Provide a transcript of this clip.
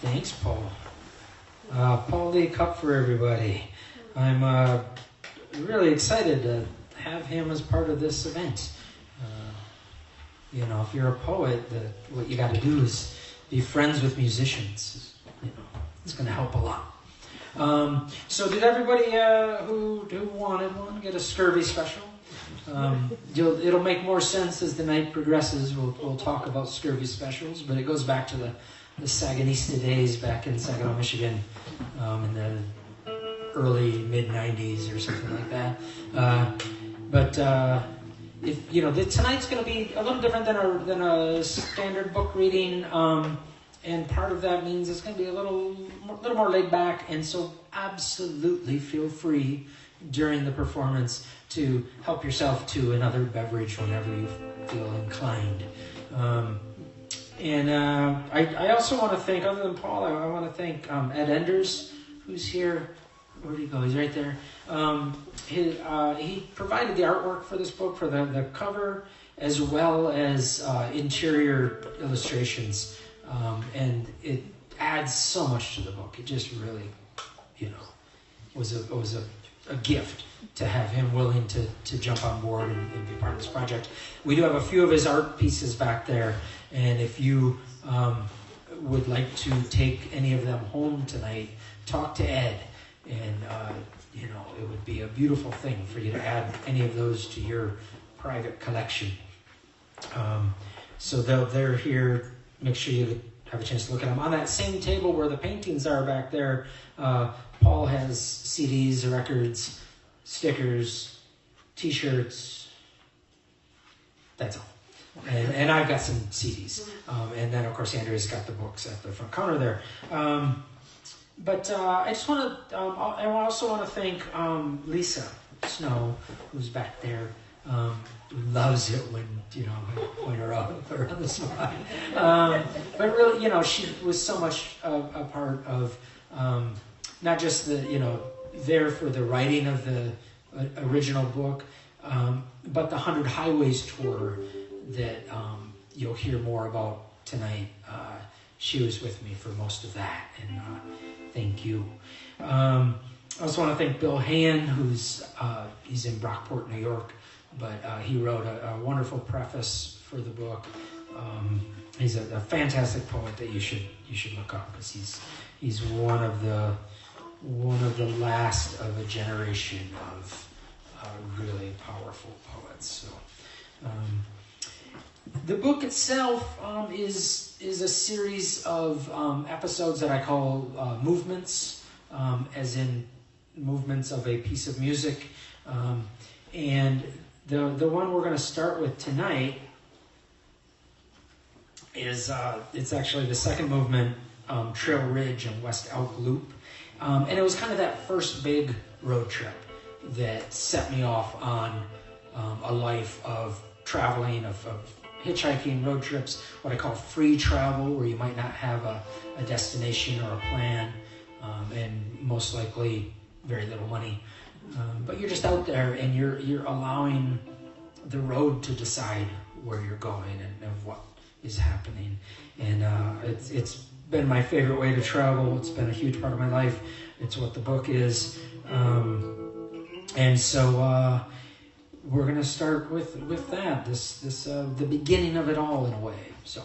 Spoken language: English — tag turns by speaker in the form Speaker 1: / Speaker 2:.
Speaker 1: Thanks, Paul. Paul Lee Cup for everybody. I'm really excited to have him as part of this event. If you're a poet, what you got to do is be friends with musicians. It's going to help a lot. So did everybody who wanted one get a scurvy special? It'll make more sense as the night progresses. We'll talk about scurvy specials, but it goes back to the Saganista days back in Saginaw, Michigan, in the early mid-90s or something like that. But if tonight's going to be a little different than a standard book reading, and part of that means it's going to be a little more laid back. And so, absolutely feel free during the performance to help yourself to another beverage whenever you feel inclined. I also want to thank, other than Paul, I want to thank Ed Enders, who's here. Where'd he go? He's right there. He provided the artwork for this book, for the cover, as well as interior illustrations. And it adds so much to the book. It just really, was a gift to have him willing to jump on board and be part of this project. We do have a few of his art pieces back there, and if you would like to take any of them home tonight, talk to Ed, and it would be a beautiful thing for you to add any of those to your private collection. So they're here. Make sure you have a chance to look at them. On that same table where the paintings are back there, Paul has CDs, records, stickers, T-shirts. That's all. And I've got some CDs. And then, of course, Andrea's got the books at the front counter there. But I just want to, I also want to thank Lisa Snow, who's back there. Loves it when, I point her out on the spot. But really, she was so much a part of not just there for the writing of the original book, but the 100 Highways tour that you'll hear more about tonight. She was with me for most of that, and thank you. I also want to thank Bill Han, he's in Brockport, New York, but he wrote a wonderful preface for the book. He's a fantastic poet that you should look up, because he's one of the last of a generation of really powerful poets. So the book itself is a series of episodes that I call movements, as in movements of a piece of music. And the one we're going to start with tonight is it's actually the second movement, Trail Ridge and West Elk Loop. And it was kind of that first big road trip that set me off on a life of traveling, of hitchhiking, road trips, what I call free travel, where you might not have a destination or a plan, and most likely very little money. But you're just out there, and you're allowing the road to decide where you're going and what is happening. And it's been my favorite way to travel. It's been a huge part of my life. It's what the book is. And so we're going to start with that, this the beginning of it all in a way. So